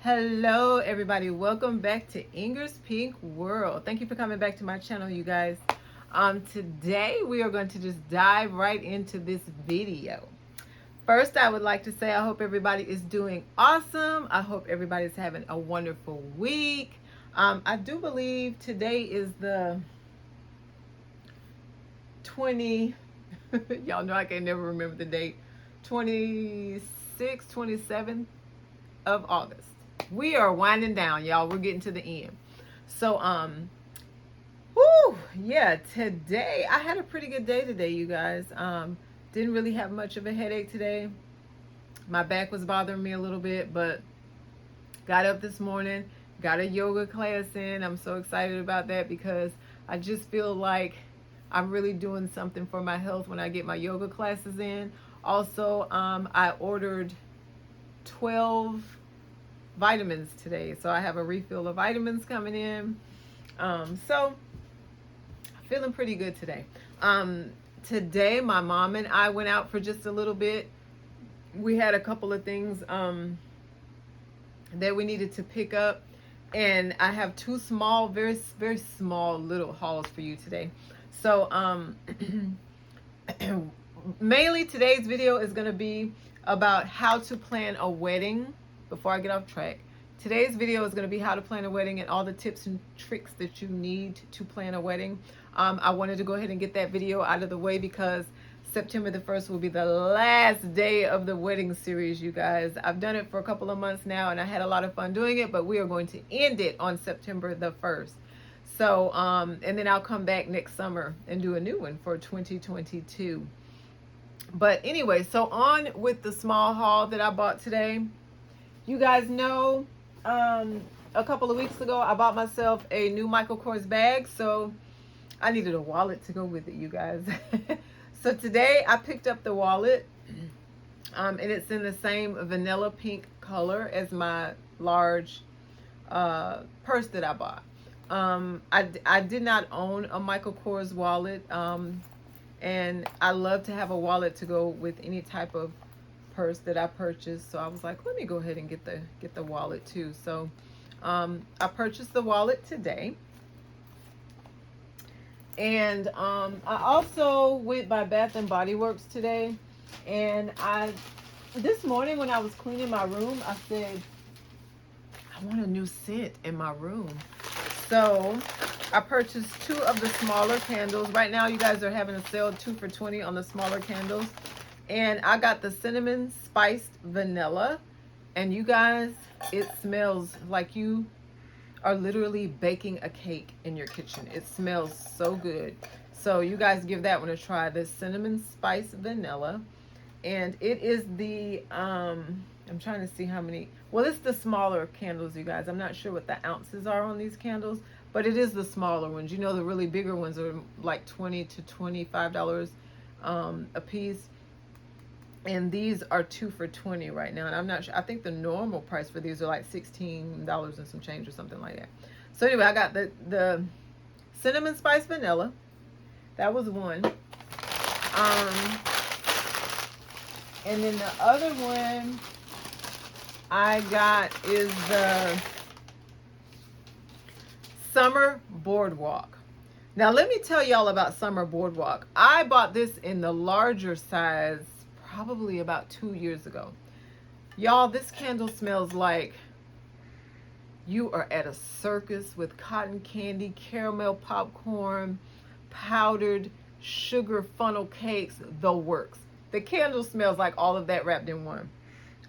Hello everybody, welcome back to Inger's Pink World. Thank you for coming back to my channel, you guys. Today we are going to just dive right into this video. First, I would like to say I hope everybody is doing awesome. I hope everybody's having a wonderful week. I do believe today is the 20 y'all know I can never remember the date, 26th, 27th of August. We are winding down, y'all. We're getting to the end. So, yeah, today, I had a pretty good day today, you guys. Didn't really have much of a headache today. My back was bothering me a little bit, but got up this morning, got a yoga class in. I'm so excited about that because I just feel like I'm really doing something for my health when I get my yoga classes in. Also, I ordered 12 vitamins today, so I have a refill of vitamins coming in. So feeling pretty good today. Today my mom and I went out for just a little bit. We had a couple of things that we needed to pick up, and I have two small, very small little hauls for you today. So mainly today's video is going to be about how to plan a wedding. Before I get off track, today's video is going to be how to plan a wedding and all the tips and tricks that you need to plan a wedding. I wanted to go ahead and get that video out of the way because September the 1st will be the last day of the wedding series, you guys. I've done it for a couple of months now and I had a lot of fun doing it, but we are going to end it on September the 1st. So, and then I'll come back next summer and do a new one for 2022. But anyway, so on with the small haul that I bought today. You guys know, a couple of weeks ago, I bought myself a new Michael Kors bag, so I needed a wallet to go with it, you guys. So today I picked up the wallet, and it's in the same vanilla pink color as my large purse that I bought. I did not own a Michael Kors wallet, and I love to have a wallet to go with any type of purse that I purchased. So I was like, let me go ahead and get the wallet too. So I purchased the wallet today, and I also went by Bath and Body Works today, and this morning when I was cleaning my room, I said I want a new scent in my room. So I purchased 2 of the smaller candles. Right now you guys are having a sale 2 for $20 on the smaller candles. And I got the cinnamon spiced vanilla. And you guys, it smells like you are literally baking a cake in your kitchen. It smells so good. So you guys give that one a try. The cinnamon spiced vanilla. And it is the, I'm trying to see how many. Well, it's the smaller candles, you guys. I'm not sure what the ounces are on these candles. But it is the smaller ones. You know, the really bigger ones are like $20 to $25 a piece. And these are 2 for $20 right now. And I'm not sure. I think the normal price for these are like $16 and some change or something like that. So anyway, I got the cinnamon spice vanilla. That was one. And then the other one I got is the Summer Boardwalk. Now let me tell y'all about Summer Boardwalk. I bought this in the larger size probably about 2 years ago. Y'all, this candle smells like you are at a circus with cotton candy, caramel popcorn, powdered sugar funnel cakes, the works. The candle smells like all of that wrapped in one.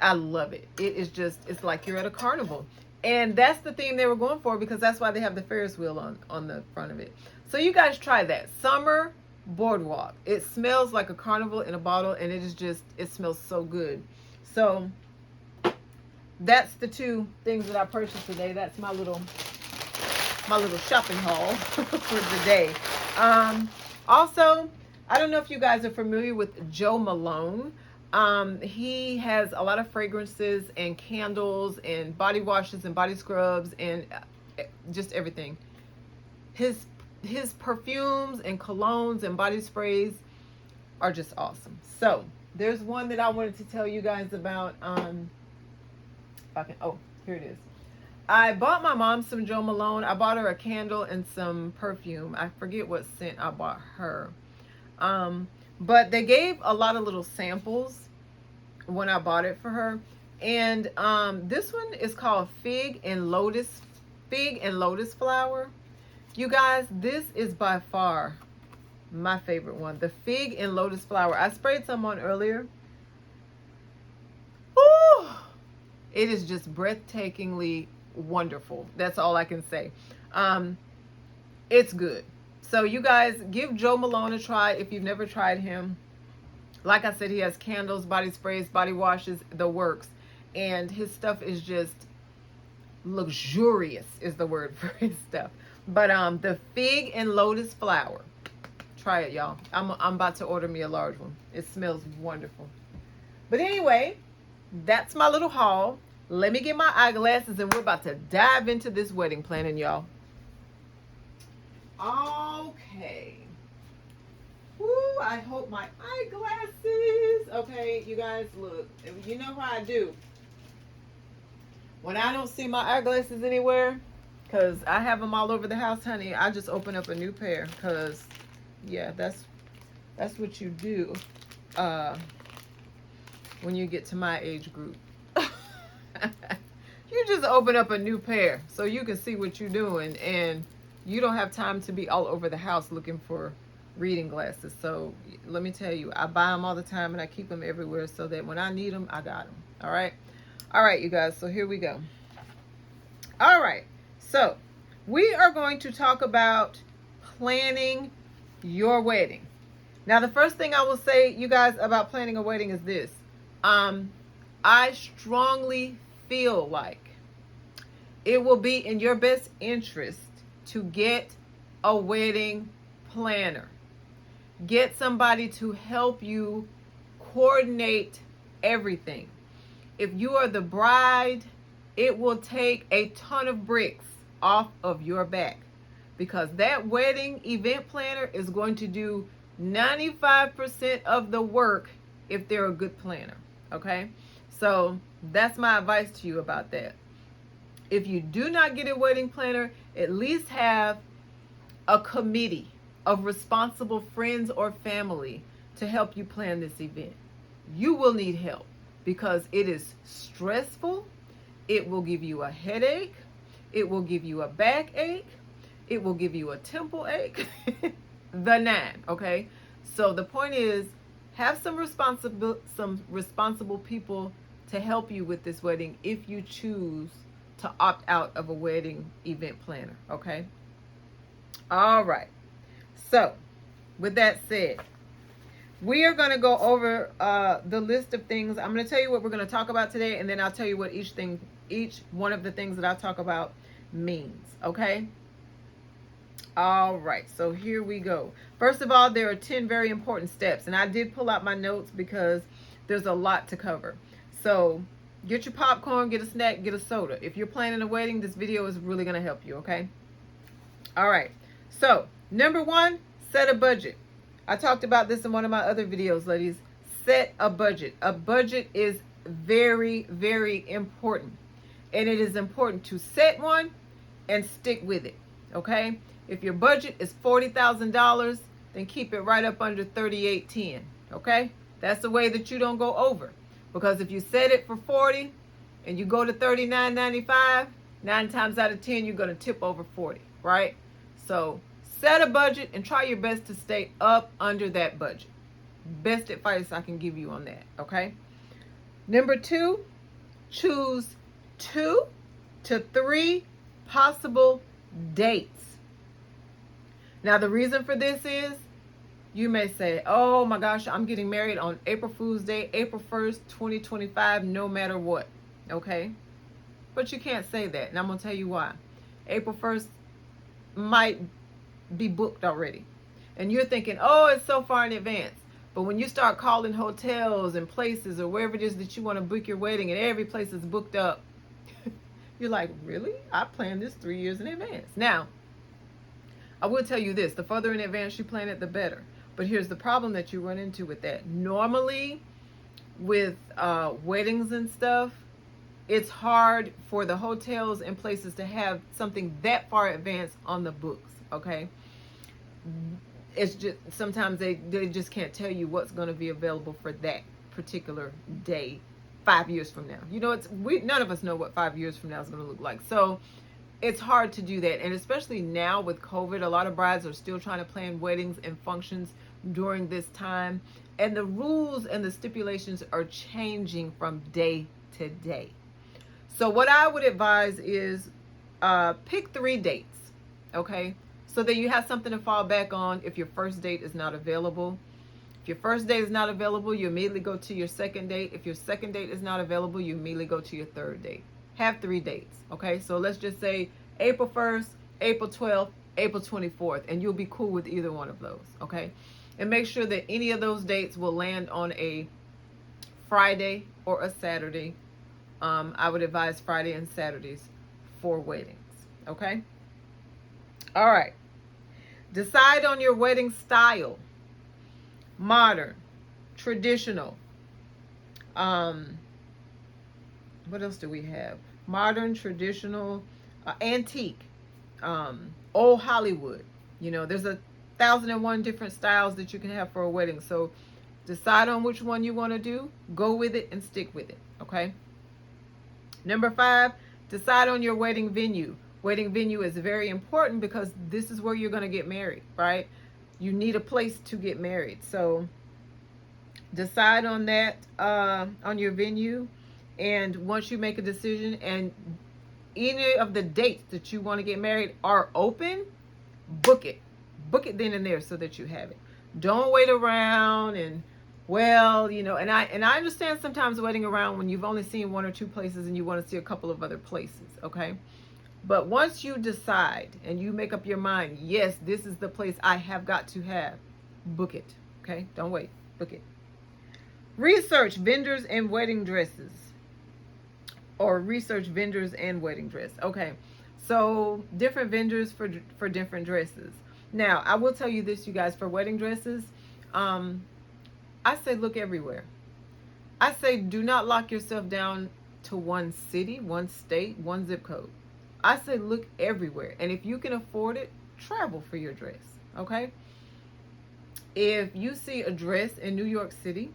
I love it. It is just, it's like you're at a carnival. And that's the theme they were going for because that's why they have the Ferris wheel on the front of it. So you guys try that. Summer Boardwalk. It smells like a carnival in a bottle, and it is just, it smells so good. So that's the 2 things that I purchased today. That's my little shopping haul for the day. Also, I don't know if you guys are familiar with Joe Malone. He has a lot of fragrances and candles and body washes and body scrubs and just everything. His perfumes and colognes and body sprays are just awesome. So there's one that I wanted to tell you guys about. If I can, Here it is. I bought my mom some Jo Malone. I bought her a candle and some perfume. I forget what scent I bought her. But they gave a lot of little samples when I bought it for her. And this one is called Fig and Lotus Flower. You guys, this is by far my favorite one. The Fig and Lotus Flower. I sprayed some on earlier. Ooh, it is just breathtakingly wonderful. That's all I can say. It's good. So you guys, give Jo Malone a try if you've never tried him. Like I said, he has candles, body sprays, body washes, the works. And his stuff is just luxurious is the word for his stuff. But the Fig and Lotus Flower. Try it, y'all. I'm about to order me a large one. It smells wonderful. But anyway, that's my little haul. Let me get my eyeglasses and we're about to dive into this wedding planning, y'all. Okay. Woo, I hope my eyeglasses. Okay, you guys, look. You know how I do. When I don't see my eyeglasses anywhere, because I have them all over the house, honey, I just open up a new pair. Because, yeah, that's what you do when you get to my age group. You just open up a new pair so you can see what you're doing. And you don't have time to be all over the house looking for reading glasses. So let me tell you, I buy them all the time and I keep them everywhere so that when I need them, I got them. All right, you guys, so here we go. All right, so we are going to talk about planning your wedding. Now, the first thing I will say, you guys, about planning a wedding is this. I strongly feel like it will be in your best interest to get a wedding planner. Get somebody to help you coordinate everything. If you are the bride, it will take a ton of bricks off of your back because that wedding event planner is going to do 95% of the work if they're a good planner. Okay? So that's my advice to you about that. If you do not get a wedding planner, at least have a committee of responsible friends or family to help you plan this event. You will need help because it is stressful. It will give you a headache. It will give you a backache. It will give you a temple ache. The nine, okay? So the point is, have some responsible people to help you with this wedding if you choose to opt out of a wedding event planner, okay? All right. So, with that said, we are going to go over the list of things. I'm going to tell you what we're going to talk about today, and then I'll tell you what each one of the things that I talk about means, okay? All right, so here we go. First of all, there are 10 very important steps, and I did pull out my notes because there's a lot to cover. So get your popcorn, get a snack, get a soda. If you're planning a wedding, this video is really going to help you, okay? All right, so number one, set a budget. I talked about this in one of my other videos, ladies. Set a budget. A budget is very, very important. And it is important to set one and stick with it, okay? If your budget is $40,000, then keep it right up under $38,10, okay? That's the way that you don't go over. Because if you set it for 40 and you go to $39.95, 9 times out of 10, you're going to tip over 40, right? So set a budget and try your best to stay up under that budget. Best advice I can give you on that, okay? Number two, choose 2 to 3 possible dates. Now, the reason for this is, you may say, oh my gosh, I'm getting married on April Fool's Day, April 1st, 2025, no matter what, okay? But you can't say that, and I'm going to tell you why. April 1st might be booked already. And you're thinking, oh, it's so far in advance. But when you start calling hotels and places or wherever it is that you want to book your wedding and every place is booked up, you're like, really? I planned this 3 years in advance. Now, I will tell you this, the further in advance you plan it, the better. But here's the problem that you run into with that. Normally, with weddings and stuff, it's hard for the hotels and places to have something that far advanced on the books, okay? It's just sometimes they just can't tell you what's going to be available for that particular day 5 years from now. You know, none of us know what 5 years from now is going to look like. So it's hard to do that. And especially now with COVID, a lot of brides are still trying to plan weddings and functions during this time. And the rules and the stipulations are changing from day to day. So what I would advise is pick 3 dates, okay? So that you have something to fall back on if your first date is not available. If your first date is not available, you immediately go to your second date. If your second date is not available, you immediately go to your third date. Have 3 dates, okay? So let's just say April 1st, April 12th, April 24th, and you'll be cool with either one of those, okay? And make sure that any of those dates will land on a Friday or a Saturday. I would advise Friday and Saturdays for weddings, okay? All right. Decide on your wedding style. Modern, traditional. What else do we have? Modern, traditional, antique, old Hollywood. You know, there's 1,001 different styles that you can have for a wedding. So decide on which one you want to do. Go with it and stick with it, okay? Number 5, decide on your wedding venue. Wedding venue is very important because this is where you're going to get married, right? You need a place to get married. So decide on that, on your venue. And once you make a decision and any of the dates that you want to get married are open, book it. Book it then and there so that you have it. Don't wait around and, well, you know, and I understand sometimes waiting around when you've only seen 1 or 2 places and you want to see a couple of other places, okay? But once you decide and you make up your mind, yes, this is the place I have got to have, book it, okay? Don't wait, book it. Research vendors and wedding dresses, or research vendors and wedding dress. Okay, so different vendors for different dresses. Now, I will tell you this, you guys, for wedding dresses, I say look everywhere. I say do not lock yourself down to one city, one state, one zip code. I say look everywhere. And if you can afford it, travel for your dress, okay? If you see a dress in New York City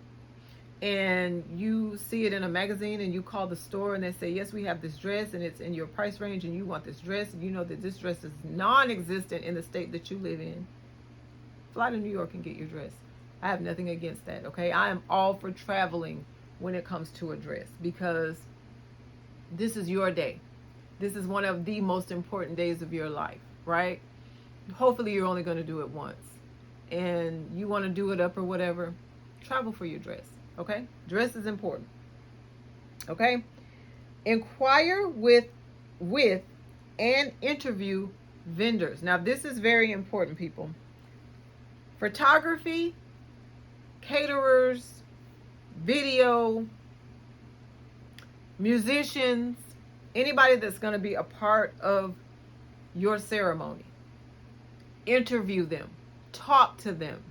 and you see it in a magazine and you call the store and they say, yes, we have this dress and it's in your price range and you want this dress, and you know that this dress is non-existent in the state that you live in, fly to New York and get your dress. I have nothing against that, okay? I am all for traveling when it comes to a dress because this is your day. This is one of the most important days of your life, right? Hopefully you're only going to do it once and you want to do it up or whatever, travel for your dress, okay? Dress is important, okay? Inquire with and interview vendors. Now, this is very important, people. Photography, caterers, video, musicians, anybody that's going to be a part of your ceremony. Interview them. Talk to them.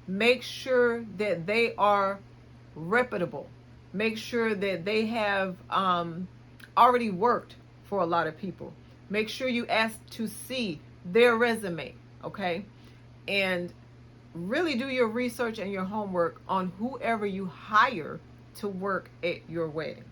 Make sure that they are reputable. Make sure that they have already worked for a lot of people. Make sure you ask to see their resume, okay? And really do your research and your homework on whoever you hire to work at your wedding.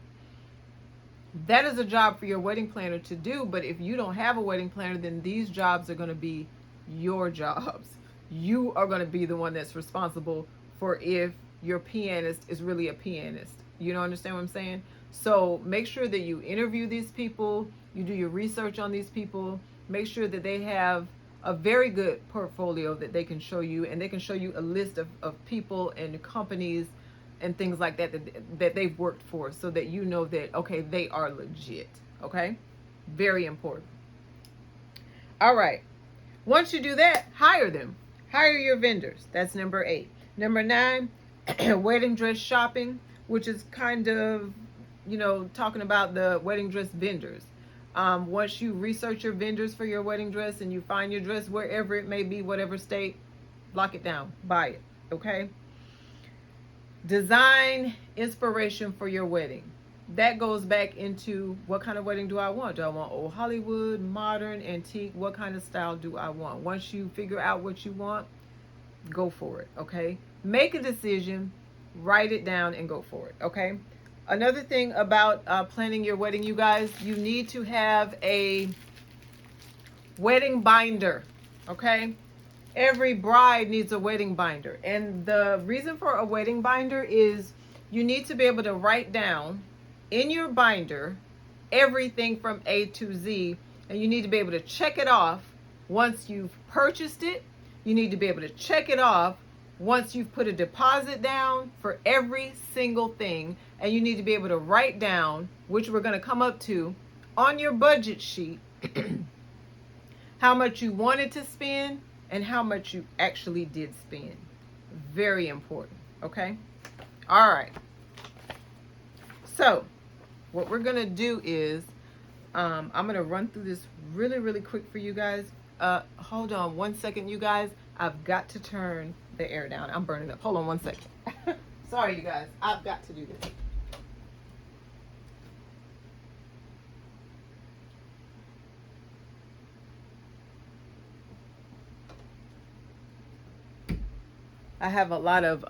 That is a job for your wedding planner to do, but if you don't have a wedding planner, then these jobs are going to be your jobs. You are going to be the one that's responsible for if your pianist is really a pianist. You don't understand what I'm saying? So make sure that you interview these people, you do your research on these people, make sure that they have a very good portfolio that they can show you, and they can show you a list of people and companies and things like that they've worked for, so that you know that, okay, they are legit, okay? Very important. All right. Once you do that, hire them. Hire your vendors. That's number 8. Number 9, wedding dress shopping, which is kind of, you know, talking about the wedding dress vendors. Once you research your vendors for your wedding dress and you find your dress wherever it may be, whatever state, lock it down, buy it, okay? Design inspiration for your wedding. that goes back into what kind of wedding do I want? Do I want old Hollywood, modern, antique? What kind of style do I want? Once you figure out what you want, go for it, okay? Make a decision, write it down, and go for it, okay? Another thing about planning your wedding, you guys, you need to have a wedding binder, okay? Every bride needs a wedding binder. And the reason for a wedding binder is you need to be able to write down in your binder everything from A to Z, and you need to be able to check it off once you've purchased it. You need to be able to check it off once you've put a deposit down for every single thing, and you need to be able to write down, which we're going to come up to on your budget sheet, how much you wanted to spend and how much you actually did spend. Very important, okay? All right. So what we're going to do is I'm going to run through this really, really quick for you guys. Hold on one second, you guys. I've got to turn the air down. I'm burning up. Hold on one second. Sorry, you guys. I've got to do this. I have a lot of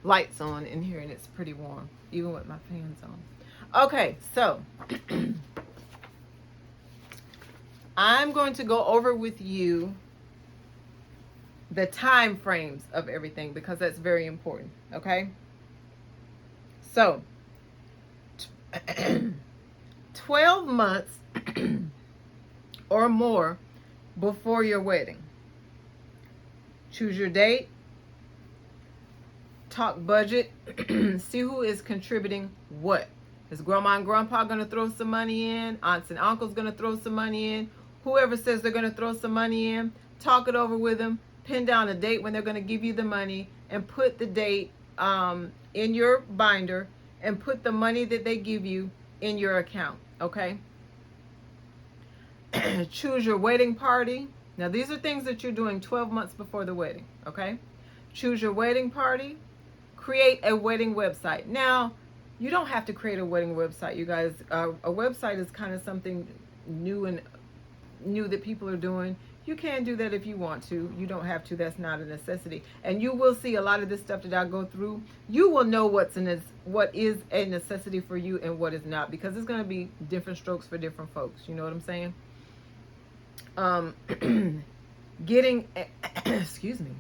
lights on in here, and it's pretty warm, even with my fans on. Okay, so I'm going to go over with you the time frames of everything, because that's very important, okay? So 12 months or more before your wedding. Choose your date. Talk budget. See who is contributing what. Is grandma and grandpa going to throw some money in? Aunts and uncles going to throw some money in? Whoever says they're going to throw some money in, talk it over with them. Pin down a date when they're going to give you the money, and put the date in your binder, and put the money that they give you in your account, okay? Choose your wedding party. Now, these are things that you're doing 12 months before the wedding, okay? Choose your wedding party. Create a wedding website. Now, you don't have to create a wedding website, you guys. A website is kind of something new that people are doing. You can do that if you want to. You don't have to. That's not a necessity. And you will see a lot of this stuff that I go through. You will know what is a necessity for you and what is not, because it's going to be different strokes for different folks. You know what I'm saying? Excuse me.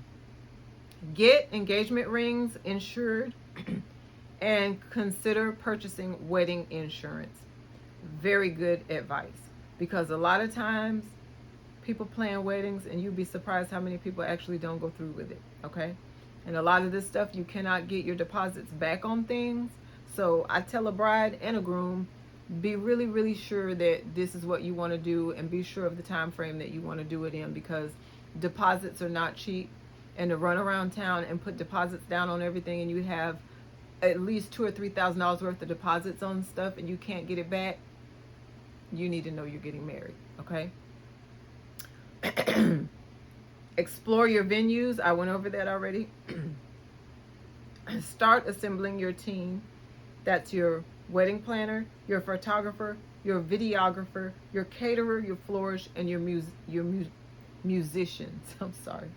Get engagement rings insured and consider purchasing wedding insurance. Very good advice, because a lot of times people plan weddings and you'd be surprised how many people actually don't go through with it, okay? And a lot of this stuff, you cannot get your deposits back on things. So I tell a bride and a groom, be really, really sure that this is what you want to do, and be sure of the time frame that you want to do it in, because deposits are not cheap. And to run around town and put deposits down on everything, and you have at least $2,000 or $3,000 worth of deposits on stuff and you can't get it back, you need to know you're getting married, okay? Explore your venues. I went over that already. Start assembling your team. That's your wedding planner, your photographer, your videographer, your caterer, your florist, and your musicians. I'm sorry.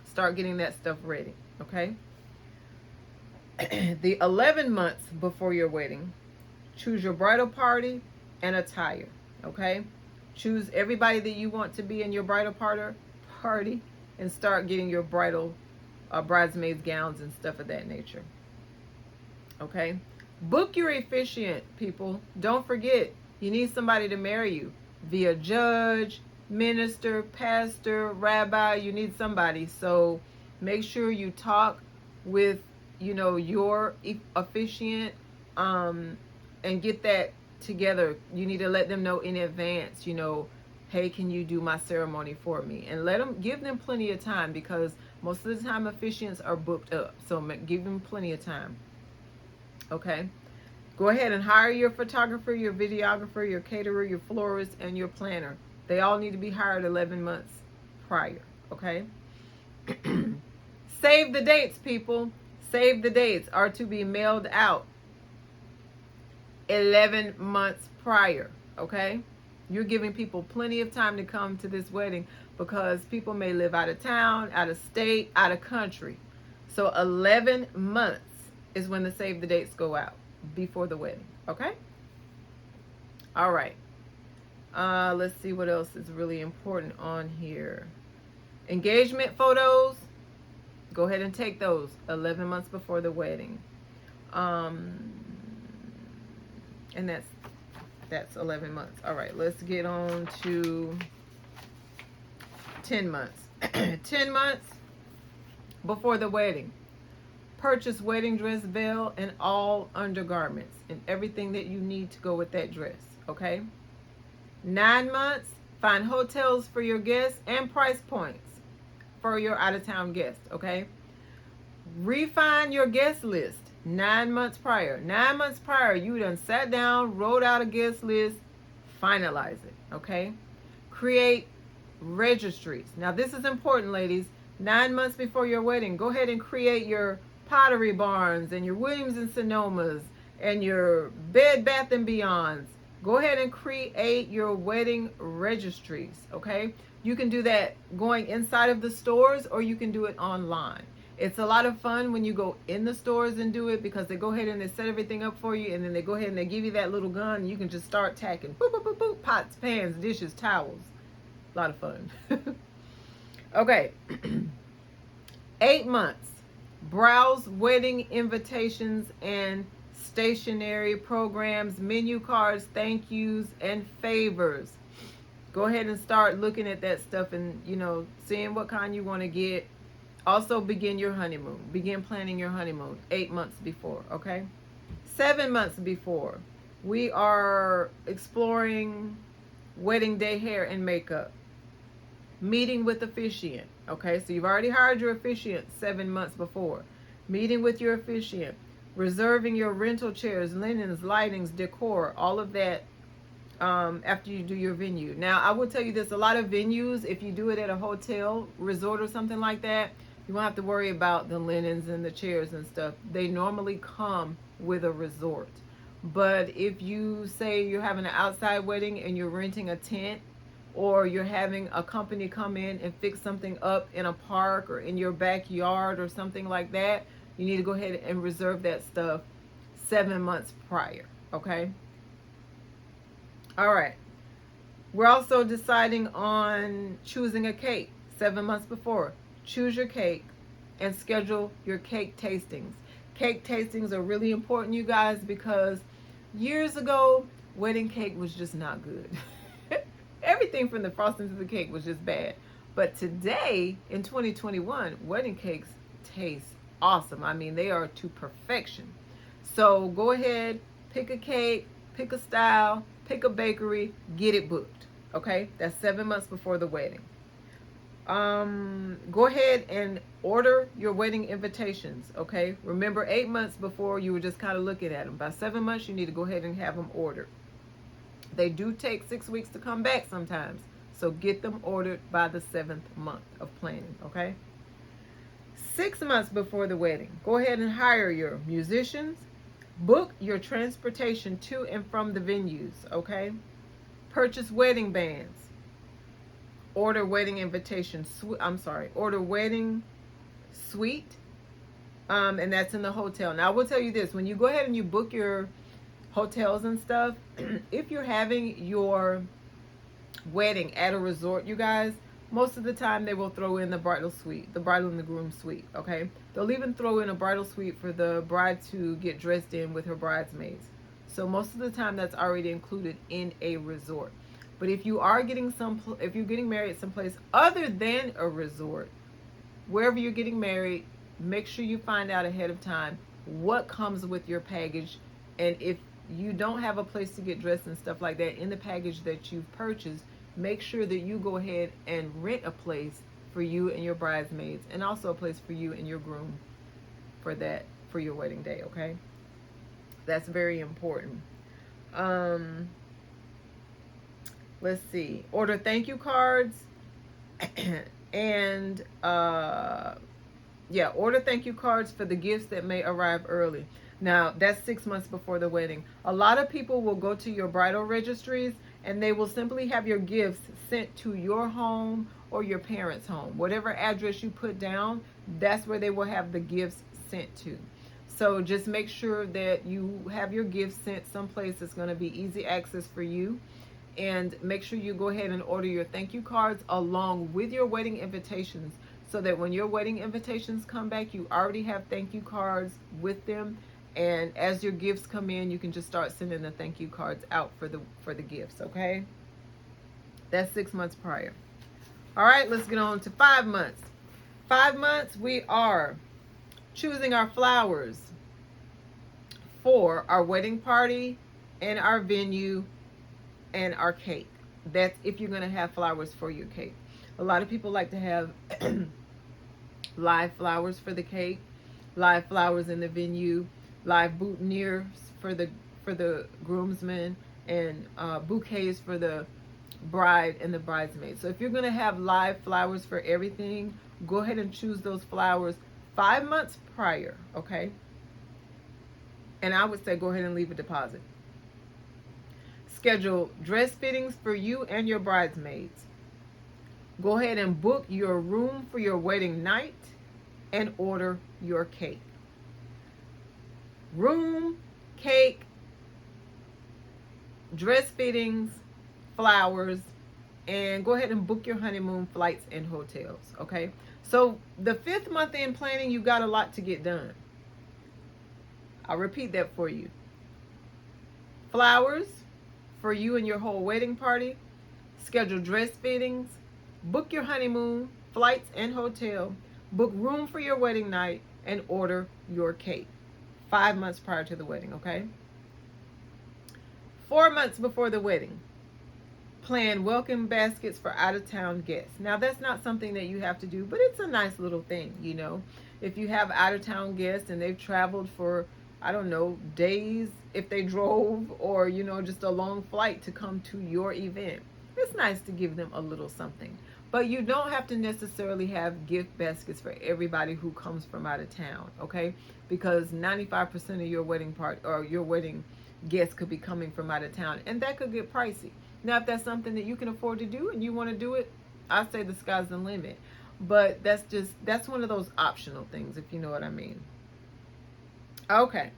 Start getting that stuff ready, okay? The 11 months before your wedding, choose your bridal party and attire, okay? Choose everybody that you want to be in your bridal party, and start getting your bridal bridesmaids gowns and stuff of that nature, okay? Book your officiant, people. Don't forget, you need somebody to marry you. Via judge, minister, pastor, rabbi, you need somebody. So make sure you talk with, your officiant, and get that together. You need to let them know in advance, hey, can you do my ceremony for me? And give them plenty of time, because most of the time officiants are booked up. So give them plenty of time. Okay. Go ahead and hire your photographer, your videographer, your caterer, your florist, and your planner. They all need to be hired 11 months prior, okay? Save the dates, people. Save the dates. Are to be mailed out. 11 months prior, okay? You're giving people plenty of time to come to this wedding because people may live out of town, out of state, out of country. So 11 months is when the save the dates go out before the wedding, okay? All right. Let's see what else is really important on here. Engagement photos, go ahead and take those 11 months before the wedding. And that's 11 months. All right, let's get on to 10 months. 10 months before the wedding. Purchase wedding dress, veil, and all undergarments and everything that you need to go with that dress, okay? 9 months, find hotels for your guests and price points for your out-of-town guests, okay? Refine your guest list 9 months prior. 9 months prior, you done sat down, wrote out a guest list, finalize it, okay? Create registries. Now, this is important, ladies. 9 months before your wedding, go ahead and create your Pottery Barns and your Williams and Sonomas and your Bed Bath and Beyonds. Go ahead and create your wedding registries, okay? You can do that going inside of the stores, or you can do it online. It's a lot of fun when you go in the stores and do it, because they go ahead and they set everything up for you, and then they go ahead and they give you that little gun, and you can just start tacking. Boop, boop, boop, boop. Pots, pans, dishes, towels. A lot of fun. Okay. 8 months. Browse wedding invitations and stationery programs, menu cards, thank yous, and favors. Go ahead and start looking at that stuff and, seeing what kind you want to get. Also, begin your honeymoon. Begin planning your honeymoon 8 months before, okay? 7 months before, we are exploring wedding day hair and makeup. Meeting with officiant, okay? So you've already hired your officiant 7 months before. Meeting with your officiant. Reserving your rental chairs, linens, lightings, decor, all of that after you do your venue. Now, I will tell you this, a lot of venues, if you do it at a hotel, resort, or something like that, you won't have to worry about the linens and the chairs and stuff. They normally come with a resort. But if you say you're having an outside wedding and you're renting a tent, or you're having a company come in and fix something up in a park or in your backyard or something like that, you need to go ahead and reserve that stuff 7 months prior, okay? All right. We're also deciding on choosing a cake 7 months before. Choose your cake and schedule your cake tastings. Cake tastings are really important, you guys, because years ago, wedding cake was just not good. Everything from the frosting to the cake was just bad. But today, in 2021, wedding cakes taste awesome. I mean, they are to perfection. So go ahead, pick a cake, pick a style, pick a bakery, get it booked. Okay? That's 7 months before the wedding. Go ahead and order your wedding invitations. Okay? Remember, 8 months before, you were just kind of looking at them. By 7 months, you need to go ahead and have them ordered. They do take 6 weeks to come back sometimes. So get them ordered by the 7th month of planning, okay? 6 months before the wedding, go ahead and hire your musicians. Book your transportation to and from the venues, okay? Purchase wedding bands. Order wedding invitation, order wedding suite. And that's in the hotel. Now, I will tell you this. When you go ahead and you book your hotels and stuff, if you're having your wedding at a resort, you guys, most of the time they will throw in the bridal suite, the bridal and the groom suite, okay? They'll even throw in a bridal suite for the bride to get dressed in with her bridesmaids. So most of the time that's already included in a resort. But if you are getting if you're getting married someplace other than a resort, wherever you're getting married, make sure you find out ahead of time what comes with your package. And if you don't have a place to get dressed and stuff like that in the package that you've purchased, make sure that you go ahead and rent a place for you and your bridesmaids, and also a place for you and your groom for your wedding day, okay? That's very important. Let's see. Order thank you cards and order thank you cards for the gifts that may arrive early. Now, that's 6 months before the wedding. A lot of people will go to your bridal registries and they will simply have your gifts sent to your home or your parents' home. Whatever address you put down, that's where they will have the gifts sent to. So just make sure that you have your gifts sent someplace that's going to be easy access for you. And make sure you go ahead and order your thank you cards along with your wedding invitations, so that when your wedding invitations come back, you already have thank you cards with them. And as your gifts come in, you can just start sending the thank you cards out for the gifts, okay? That's 6 months prior. All right, let's get on to 5 months. 5 months, we are choosing our flowers for our wedding party and our venue and our cake. That's if you're going to have flowers for your cake. A lot of people like to have live flowers for the cake, live flowers in the venue, live boutonnieres for the groomsmen, and bouquets for the bride and the bridesmaids. So if you're going to have live flowers for everything, go ahead and choose those flowers 5 months prior, okay? And I would say go ahead and leave a deposit. Schedule dress fittings for you and your bridesmaids. Go ahead and book your room for your wedding night and order your cake. Room, cake, dress fittings, flowers, and go ahead and book your honeymoon flights and hotels, okay? So the 5th month in planning, you got a lot to get done. I'll repeat that for you. Flowers for you and your whole wedding party. Schedule dress fittings. Book your honeymoon, flights and hotel. Book room for your wedding night and order your cake. 5 months prior to the wedding, okay? 4 months before the wedding, plan welcome baskets for out-of-town guests. Now, that's not something that you have to do, but it's a nice little thing, you know. If you have out-of-town guests and they've traveled for, I don't know, days, if they drove, or, you know, just a long flight to come to your event, it's nice to give them a little something. But you don't have to necessarily have gift baskets for everybody who comes from out of town, okay? Because 95% of your wedding part or your wedding guests could be coming from out of town, and that could get pricey. Now, if that's something that you can afford to do and you want to do it, I say the sky's the limit. But that's one of those optional things, if you know what I mean. Okay.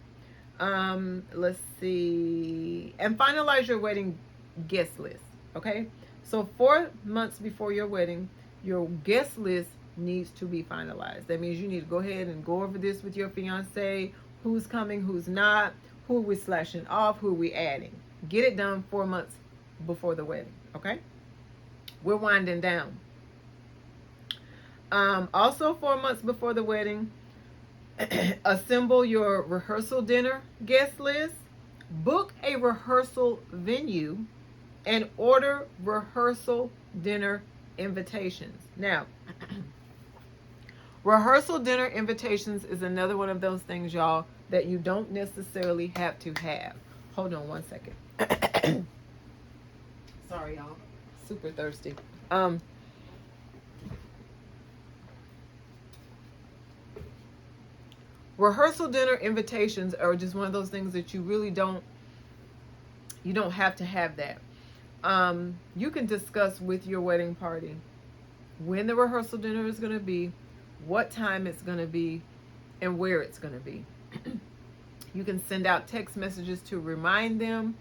Let's see. And finalize your wedding guest list, okay? So 4 months before your wedding, your guest list needs to be finalized. That means you need to go ahead and go over this with your fiance, who's coming, who's not, who are we slashing off, who are we adding. Get it done 4 months before the wedding, okay? We're winding down. Also 4 months before the wedding, assemble your rehearsal dinner guest list, book a rehearsal venue, and order rehearsal dinner invitations. Now, rehearsal dinner invitations is another one of those things, y'all, that you don't necessarily have to have. Hold on one second. Sorry, y'all. Super thirsty. Rehearsal dinner invitations are just one of those things that you really don't have to have that. You can discuss with your wedding party when the rehearsal dinner is going to be, what time it's going to be, and where it's going to be. You can send out text messages to remind them,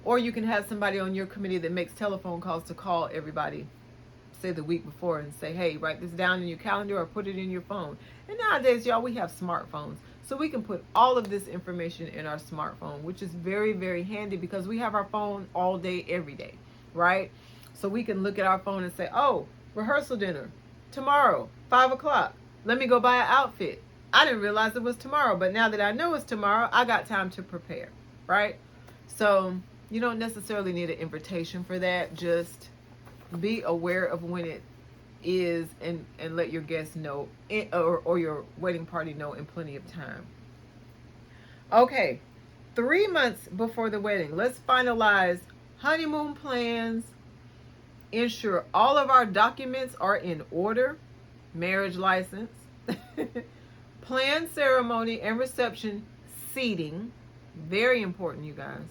or you can have somebody on your committee that makes telephone calls to call everybody, say the week before, and say, hey, write this down in your calendar or put it in your phone. And nowadays, y'all, we have smartphones. So we can put all of this information in our smartphone, which is very, very handy because we have our phone all day, every day, right? So we can look at our phone and say, oh, rehearsal dinner tomorrow, 5 o'clock. Let me go buy an outfit. I didn't realize it was tomorrow, but now that I know it's tomorrow, I got time to prepare, right? So you don't necessarily need an invitation for that. Just be aware of when it is and let your guests know or your wedding party know in plenty of time. Okay, 3 months before the wedding, let's finalize honeymoon plans, ensure all of our documents are in order, marriage license, plan ceremony and reception seating. Very important, you guys.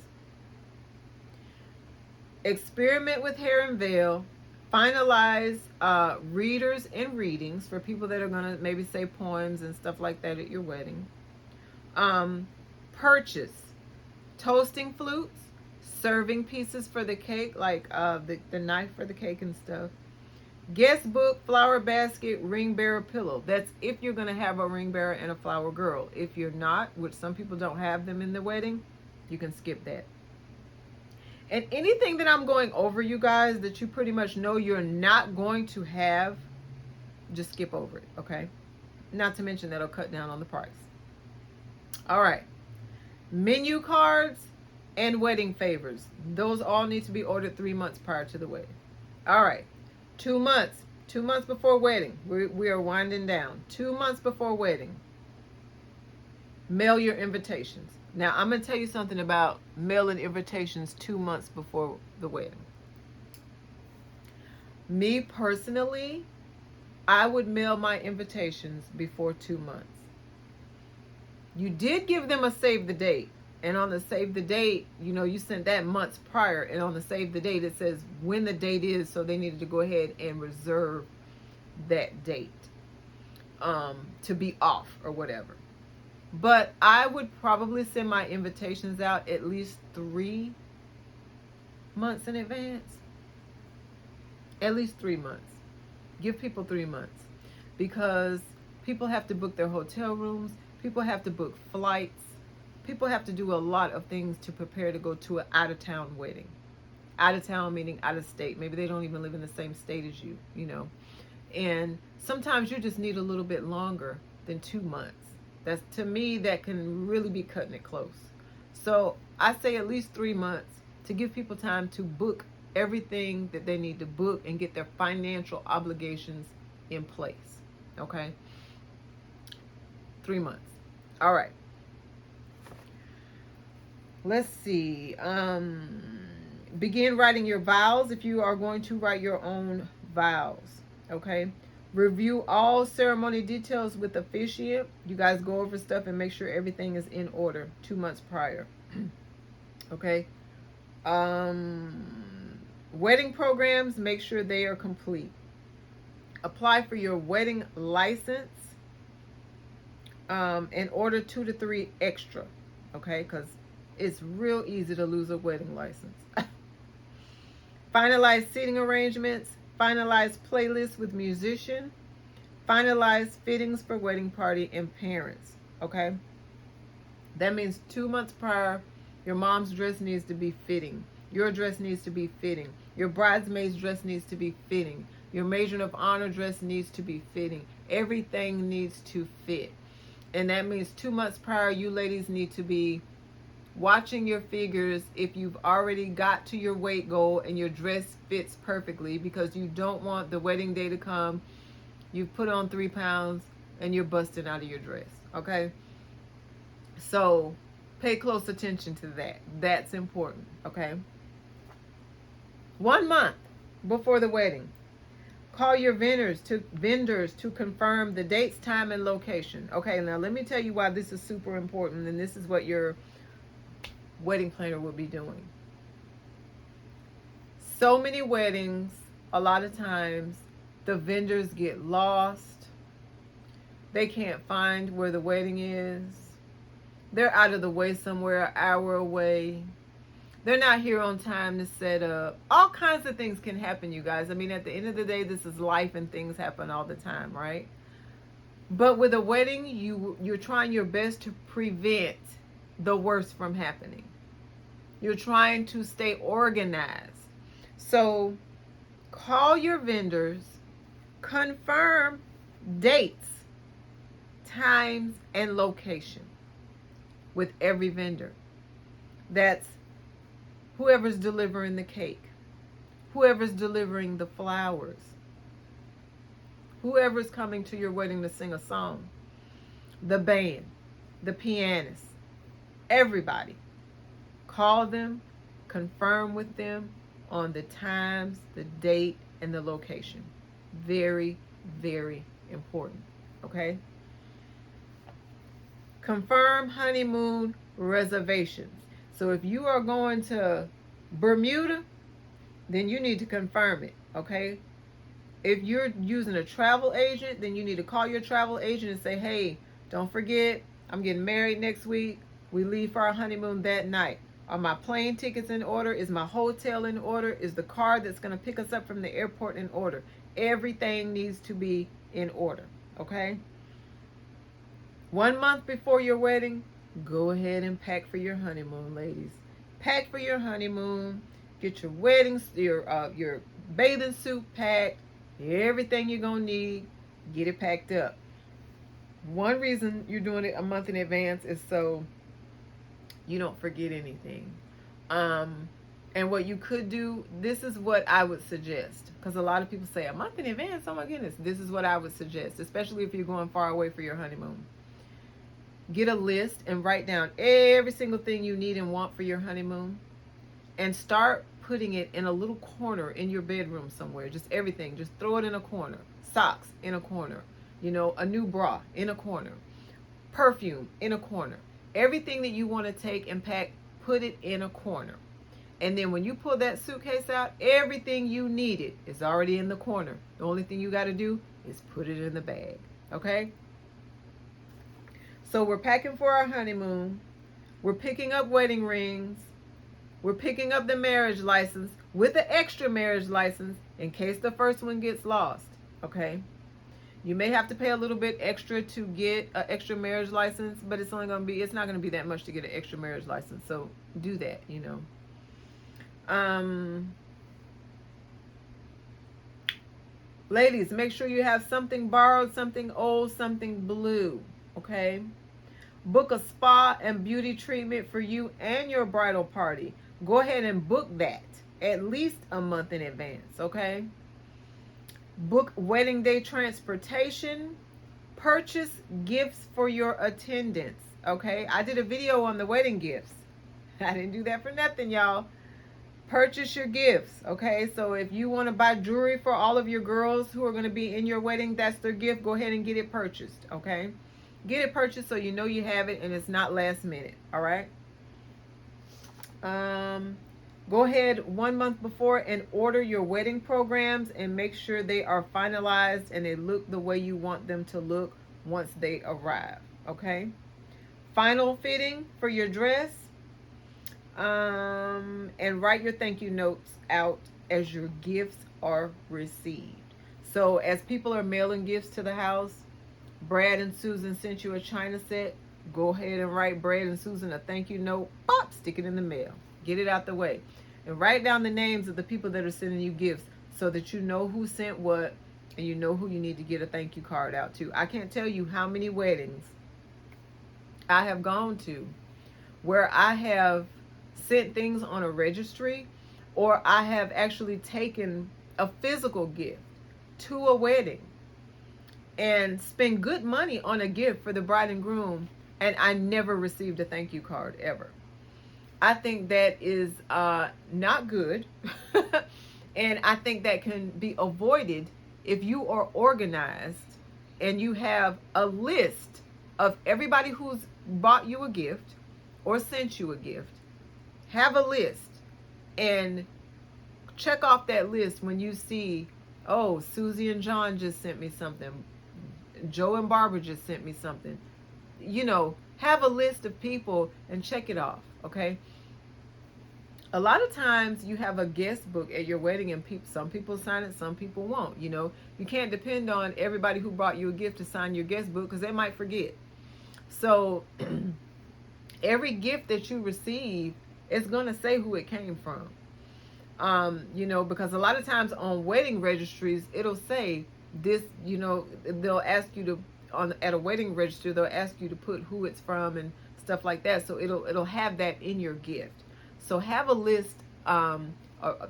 Experiment with hair and veil. Finalize readers and readings for people that are going to maybe say poems and stuff like that at your wedding. Purchase toasting flutes, serving pieces for the cake, like the knife for the cake and stuff. Guest book, flower basket, ring bearer pillow. That's if you're going to have a ring bearer and a flower girl. If you're not, which some people don't have them in the wedding, you can skip that. And anything that I'm going over, you guys, that you pretty much know you're not going to have, just skip over it, okay? Not to mention that'll cut down on the price. All right. Menu cards and wedding favors. Those all need to be ordered 3 months prior to the wedding. All right. 2 months. 2 months before wedding. We are winding down. 2 months before wedding. Mail your invitations. Now, I'm going to tell you something about mailing invitations 2 months before the wedding. Me personally, I would mail my invitations before 2 months. You did give them a save the date. And on the save the date, you know, you sent that months prior. And on the save the date, it says when the date is. So they needed to go ahead and reserve that date to be off or whatever. But I would probably send my invitations out at least 3 months in advance. At least 3 months. Give people 3 months. Because people have to book their hotel rooms. People have to book flights. People have to do a lot of things to prepare to go to an out-of-town wedding. Out-of-town meaning out of state. Maybe they don't even live in the same state as you, you know. And sometimes you just need a little bit longer than 2 months. That's, to me, that can really be cutting it close. So I say at least 3 months to give people time to book everything that they need to book and get their financial obligations in place. Okay? 3 months. All right. Let's see. Begin writing your vows if you are going to write your own vows. Okay? Review all ceremony details with officiant. You guys go over stuff and make sure everything is in order 2 months prior. Okay? Wedding programs, make sure they are complete. Apply for your wedding license and order 2 to 3 extra. Okay? Because it's real easy to lose a wedding license. Finalize seating arrangements. Finalize playlists with musician. Finalize fittings for wedding party and parents. Okay? That means 2 months prior, your mom's dress needs to be fitting. Your dress needs to be fitting. Your bridesmaid's dress needs to be fitting. Your matron of honor dress needs to be fitting. Everything needs to fit. And that means 2 months prior, you ladies need to be watching your figures if you've already got to your weight goal and your dress fits perfectly, because you don't want the wedding day to come, you've put on 3 pounds and you're busting out of your dress. Okay? So pay close attention to that. That's important. Okay? 1 month before the wedding, call your vendors to confirm the dates, time, and location. Okay, now let me tell you why this is super important, and this is what your wedding planner will be doing. So many weddings, a lot of times, the vendors get lost. They can't find where the wedding is. They're out of the way somewhere, an hour away. They're not here on time to set up. All kinds of things can happen, you guys. I mean, at the end of the day, this is life and things happen all the time, right? But with a wedding, you're trying your best to prevent the worst from happening. You're trying to stay organized. So call your vendors, confirm dates, times, and location with every vendor. That's whoever's delivering the cake, whoever's delivering the flowers, whoever's coming to your wedding to sing a song, the band, the pianist, everybody. Call them, confirm with them on the times, the date, and the location. Very, very important. Okay? Confirm honeymoon reservations. So if you are going to Bermuda, then you need to confirm it, okay? If you're using a travel agent, then you need to call your travel agent and say, hey, don't forget, I'm getting married next week. We leave for our honeymoon that night. Are my plane tickets in order? Is my hotel in order? Is the car that's going to pick us up from the airport in order? Everything needs to be in order, okay? 1 month before your wedding, go ahead and pack for your honeymoon, ladies. Pack for your honeymoon. Get your wedding, your bathing suit packed. Everything you're going to need, get it packed up. One reason you're doing it a month in advance is so you don't forget anything. And what you could do, this is what I would suggest. Because a lot of people say, a month in advance, oh my goodness. This is what I would suggest, especially if you're going far away for your honeymoon. Get a list and write down every single thing you need and want for your honeymoon. And start putting it in a little corner in your bedroom somewhere. Just everything. Just throw it in a corner. Socks in a corner. You know, a new bra in a corner. Perfume in a corner. Everything that you want to take and pack, put it in a corner. And then when you pull that suitcase out, everything you needed is already in the corner. The only thing you got to do is put it in the bag. Okay? So we're packing for our honeymoon. We're picking up wedding rings. We're picking up the marriage license with an extra marriage license in case the first one gets lost. Okay? You may have to pay a little bit extra to get an extra marriage license, but it's not going to be that much to get an extra marriage license. So do that, you know. Ladies, make sure you have something borrowed, something old, something blue. Okay? Book a spa and beauty treatment for you and your bridal party. Go ahead and book that at least a month in advance, okay? Book wedding day transportation. Purchase gifts for your attendants, okay? I did a video on the wedding gifts. I didn't do that for nothing, y'all. Purchase your gifts, okay? So if you want to buy jewelry for all of your girls who are going to be in your wedding, that's their gift. Go ahead and get it purchased, okay? Get it purchased so you know you have it and it's not last minute, all right? Go ahead 1 month before and order your wedding programs and make sure they are finalized and they look the way you want them to look once they arrive, okay? Final fitting for your dress. And write your thank you notes out as your gifts are received. So as people are mailing gifts to the house, Brad and Susan sent you a china set. Go ahead and write Brad and Susan a thank you note. Pop, stick it in the mail. Get it out the way. And write down the names of the people that are sending you gifts so that you know who sent what and you know who you need to get a thank you card out to. I can't tell you how many weddings I have gone to where I have sent things on a registry, or I have actually taken a physical gift to a wedding and spend good money on a gift for the bride and groom, and I never received a thank you card ever. I think that is not good. And I think that can be avoided if you are organized and you have a list of everybody who's bought you a gift or sent you a gift. Have a list and check off that list when you see, oh, Susie and John just sent me something. Joe and Barbara just sent me something. You know, have a list of people and check it off, okay? A lot of times you have a guest book at your wedding and some people sign it, some people won't, you know. You can't depend on everybody who brought you a gift to sign your guest book because they might forget. So every gift that you receive, it's going to say who it came from. You know, because a lot of times on wedding registries, it'll say this, you know, they'll ask you to, at a wedding registry, they'll ask you to put who it's from and stuff like that. So it'll have that in your gift. So have a list, or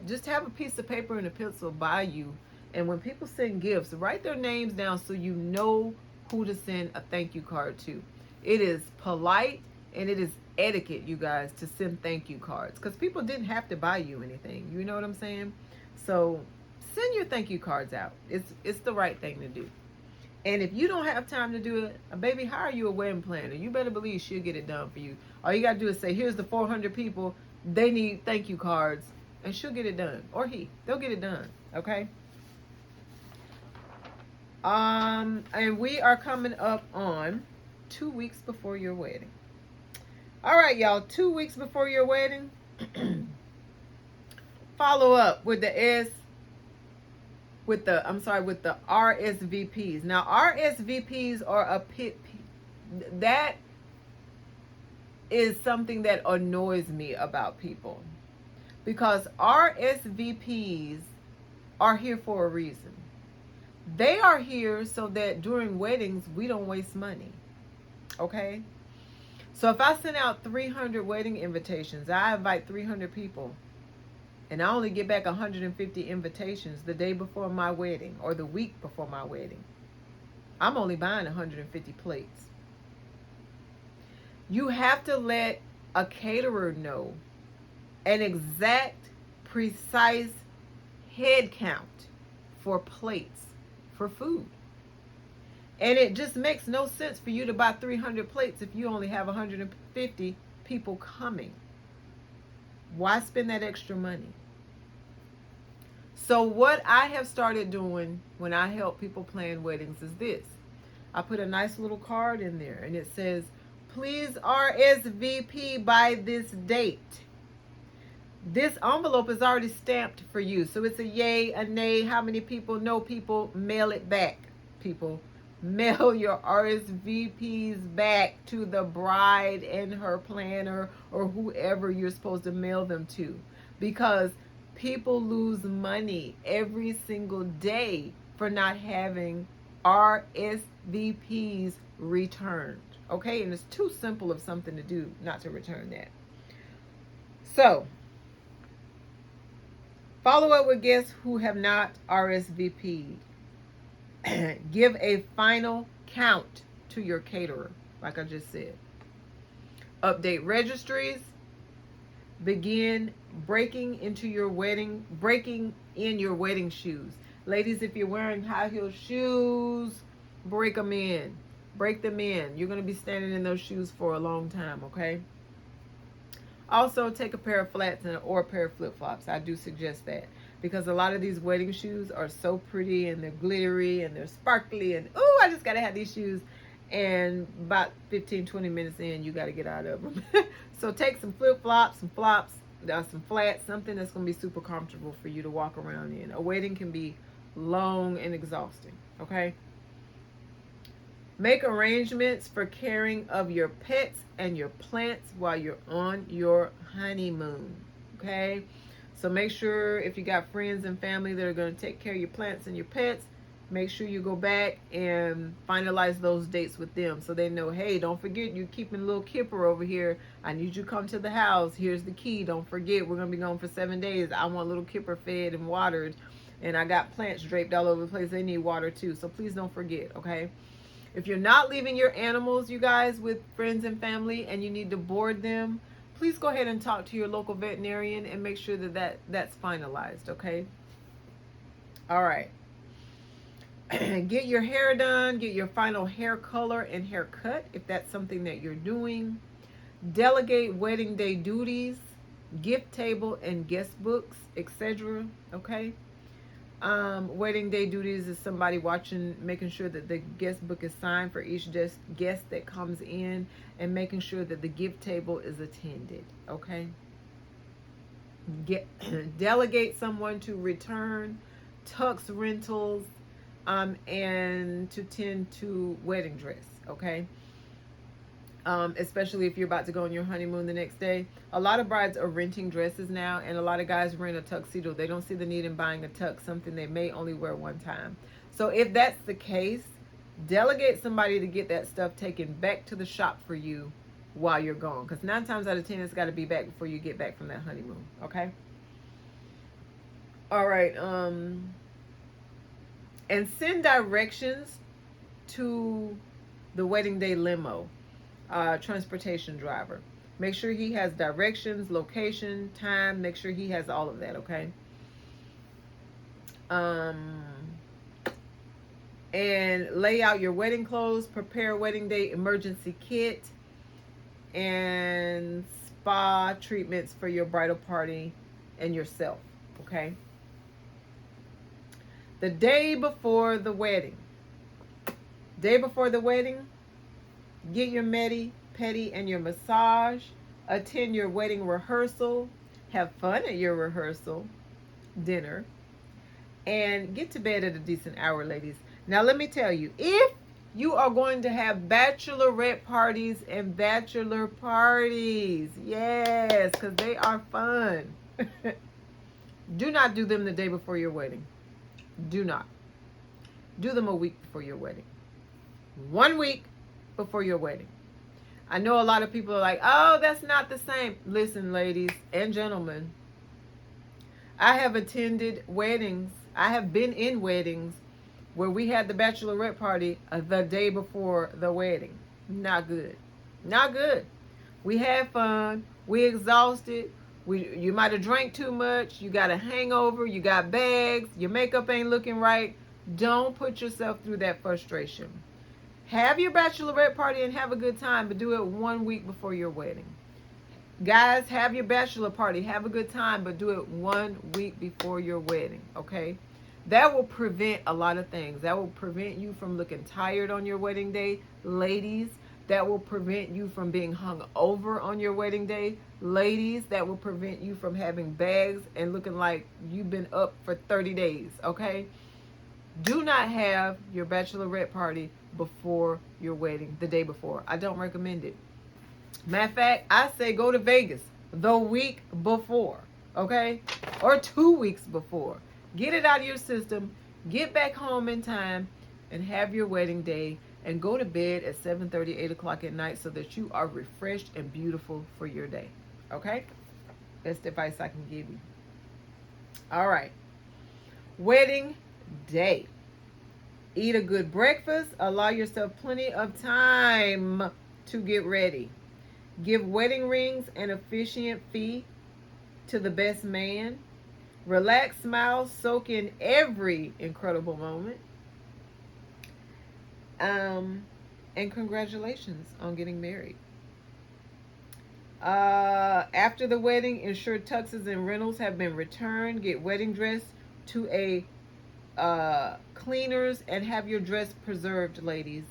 just have a piece of paper and a pencil by you. And when people send gifts, write their names down so you know who to send a thank you card to. It is polite and it is etiquette, you guys, to send thank you cards because people didn't have to buy you anything. You know what I'm saying? So send your thank you cards out. It's the right thing to do. And if you don't have time to do it, baby, hire you a wedding planner. You better believe she'll get it done for you. All you got to do is say, here's the 400 people. They need thank you cards. And she'll get it done. Or he. They'll get it done. Okay? And we are coming up on 2 weeks before your wedding. All right, y'all. 2 weeks before your wedding. Follow up with the RSVPs. Now, RSVPs are that is something that annoys me about people, because RSVPs are here for a reason. They are here so that during weddings we don't waste money. Okay? So if I send out 300 wedding invitations, I invite 300 people, and I only get back 150 invitations the day before my wedding or the week before my wedding, I'm only buying 150 plates. You have to let a caterer know an exact, precise head count for plates for food. And it just makes no sense for you to buy 300 plates if you only have 150 people coming. Why spend that extra money? So what I have started doing when I help people plan weddings is this. I put a nice little card in there, and it says, please RSVP by this date. This envelope is already stamped for you. So it's a yay, a nay, how many people, no people, mail it back, people. Mail your RSVPs back to the bride and her planner or whoever you're supposed to mail them to. Because people lose money every single day for not having RSVPs returned. Okay, and it's too simple of something to do not to return that. So, follow up with guests who have not RSVP'd. Give a final count to your caterer, like I just said. Update registries. Begin breaking in your wedding shoes. Ladies, if you're wearing high heel shoes, break them in. Break them in. You're going to be standing in those shoes for a long time, okay? Also, take a pair of flats or a pair of flip-flops. I do suggest that, because a lot of these wedding shoes are so pretty, and they're glittery, and they're sparkly, and ooh, I just got to have these shoes. And about 15-20 minutes in, you got to get out of them. So take some flip-flops, some flops, some flats, something that's going to be super comfortable for you to walk around in. A wedding can be long and exhausting, okay? Make arrangements for caring of your pets and your plants while you're on your honeymoon, okay? So make sure, if you got friends and family that are going to take care of your plants and your pets, make sure you go back and finalize those dates with them so they know, hey, don't forget you're keeping a little kipper over here. I need you to come to the house. Here's the key. Don't forget, we're going to be gone for 7 days. I want little kipper fed and watered, and I got plants draped all over the place. They need water too, so please don't forget, okay? If you're not leaving your animals, you guys, with friends and family, and you need to board them, please go ahead and talk to your local veterinarian and make sure that's finalized, okay? All right. Get your hair done. Get your final hair color and haircut if that's something that you're doing. Delegate wedding day duties, gift table and guest books, etc. Okay? Wedding day duties is somebody watching, making sure that the guest book is signed for each guest that comes in, and making sure that the gift table is attended. Okay? Delegate someone to return tux rentals, and to tend to wedding dress. Okay? Especially if you're about to go on your honeymoon the next day. A lot of brides are renting dresses now, and a lot of guys rent a tuxedo. They don't see the need in buying a tux, something they may only wear one time. So if that's the case, delegate somebody to get that stuff taken back to the shop for you while you're gone. Because 9 times out of 10, it's got to be back before you get back from that honeymoon. Okay? All right. And send directions to the wedding day limo. Transportation driver. Make sure he has directions, location, time. Make sure he has all of that, okay? And and lay out your wedding clothes, prepare a wedding day emergency kit, and spa treatments for your bridal party and yourself, okay? The day before the wedding. Day before the wedding, get your medi, pedi, and your massage. Attend your wedding rehearsal. Have fun at your rehearsal dinner. And get to bed at a decent hour, ladies. Now, let me tell you, if you are going to have bachelorette parties and bachelor parties, yes, because they are fun. Do not do them the day before your wedding. Do not. Do them a week before your wedding. 1 week before your wedding. I know a lot of people are like, oh, that's not the same. Listen, ladies and gentlemen, I have attended weddings. I have been in weddings where we had the bachelorette party the day before the wedding. Not good. Not good. We had fun. We exhausted. You might have drank too much. You got a hangover. You got bags. Your makeup ain't looking right. Don't put yourself through that frustration. Have your bachelorette party and have a good time, but do it 1 week before your wedding. Guys, have your bachelor party. Have a good time, but do it 1 week before your wedding, okay? That will prevent a lot of things. That will prevent you from looking tired on your wedding day. Ladies, that will prevent you from being hung over on your wedding day. Ladies, that will prevent you from having bags and looking like you've been up for 30 days, okay? Do not have your bachelorette party before your wedding, the day before. I don't recommend it. Matter of fact, I say go to Vegas the week before, okay? Or 2 weeks before. Get it out of your system, get back home in time, and have your wedding day, and go to bed at 7:30, 8 o'clock at night so that you are refreshed and beautiful for your day, okay? That's the advice I can give you. All right. Wedding day. Eat a good breakfast. Allow yourself plenty of time to get ready. Give wedding rings and officiant fee to the best man. Relax, smile, soak in every incredible moment. And congratulations on getting married. After the wedding, insured tuxes and rentals have been returned. Get wedding dress to a cleaners and have your dress preserved, ladies.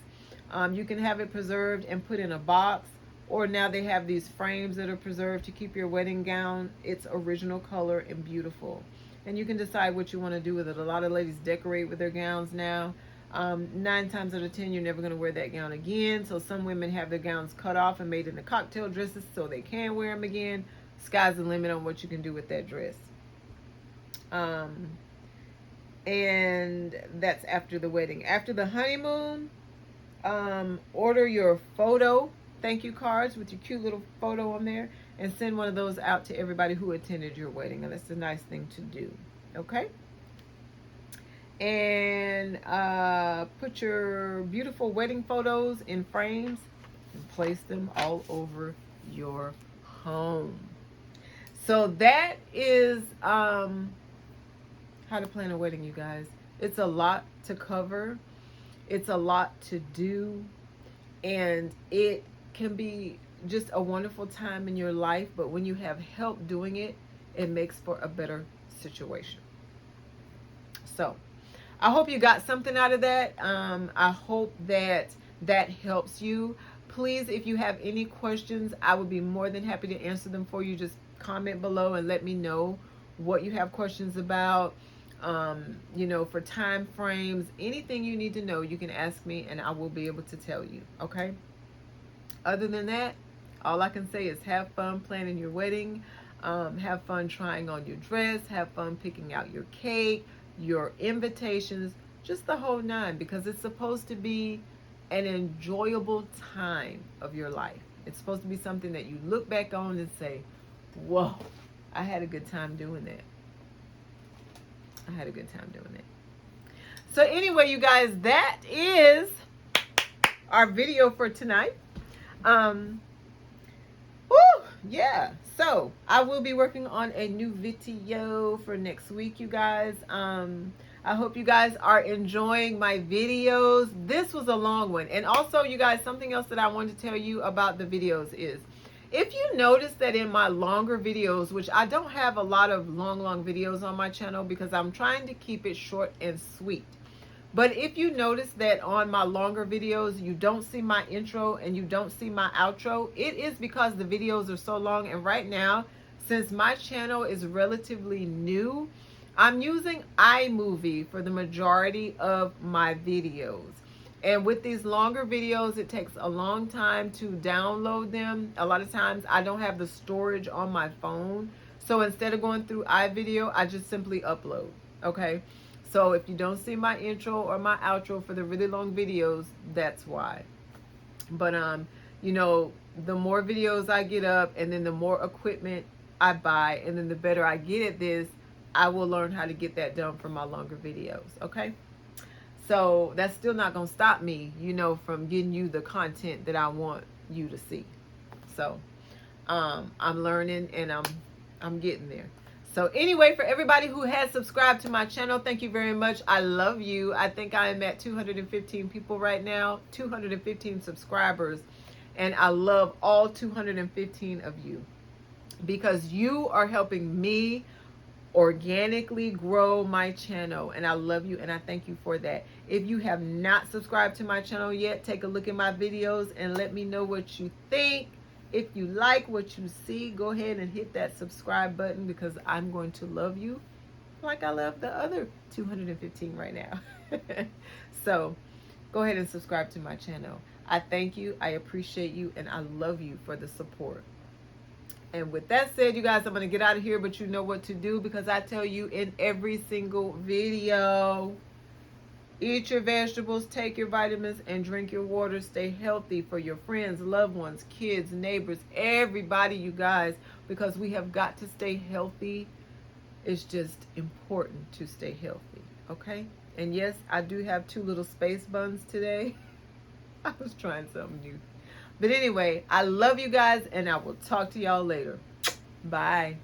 You can have it preserved and put in a box, or now they have these frames that are preserved to keep your wedding gown its original color and beautiful. And you can decide what you want to do with it. A lot of ladies decorate with their gowns now. 9 times out of 10, you're never going to wear that gown again. So some women have their gowns cut off and made into cocktail dresses so they can wear them again. Sky's the limit on what you can do with that dress. And that's after the wedding. After the honeymoon, order your photo thank you cards with your cute little photo on there, and send one of those out to everybody who attended your wedding. And that's a nice thing to do, okay? And put your beautiful wedding photos in frames and place them all over your home. So that is how to plan a wedding, you guys. It's a lot to cover. It's a lot to do. And it can be just a wonderful time in your life. But when you have help doing it, it makes for a better situation. So I hope you got something out of that. I hope that that helps you. Please, if you have any questions, I would be more than happy to answer them for you. Just comment below and let me know what you have questions about. You know, for time frames, anything you need to know, you can ask me and I will be able to tell you, okay? Other than that, all I can say is have fun planning your wedding. Have fun trying on your dress. Have fun picking out your cake, your invitations, just the whole nine, because it's supposed to be an enjoyable time of your life. It's supposed to be something that you look back on and say, whoa, I had a good time doing that. I had a good time doing it. So anyway, you guys, that is our video for tonight. Yeah. So I will be working on a new video for next week, you guys. I I hope you guys are enjoying my videos. This was a long one. And also, you guys, something else that I wanted to tell you about the videos is, if you notice that in my longer videos, which I don't have a lot of long videos on my channel because I'm trying to keep it short and sweet. But if you notice that on my longer videos, you don't see my intro and you don't see my outro, it is because the videos are so long. And right now, since my channel is relatively new, I'm using iMovie for the majority of my videos. And with these longer videos, it takes a long time to download them. A lot of times I don't have the storage on my phone. So instead of going through iVideo, I just simply upload. Okay. So if you don't see my intro or my outro for the really long videos, that's why. But, you know, the more videos I get up and then the more equipment I buy and then the better I get at this, I will learn how to get that done for my longer videos. Okay. So that's still not going to stop me, you know, from getting you the content that I want you to see. So, I'm learning and I'm getting there. So anyway, for everybody who has subscribed to my channel, thank you very much. I love you. I think I am at 215 people right now, 215 subscribers. And I love all 215 of you because you are helping me organically grow my channel, and I love you and I thank you for that. If you have not subscribed to my channel yet, take a look at my videos and let me know what you think. If you like what you see, go ahead and hit that subscribe button because I'm going to love you like I love the other 215 right now. So go ahead and subscribe to my channel. I thank you, I appreciate you, and I love you for the support. And with that said, you guys, I'm going to get out of here, but you know what to do because I tell you in every single video, eat your vegetables, take your vitamins, and drink your water. Stay healthy for your friends, loved ones, kids, neighbors, everybody, you guys, because we have got to stay healthy. It's just important to stay healthy, okay? And yes, I do have 2 little space buns today. I was trying something new. But anyway, I love you guys, and I will talk to y'all later. Bye.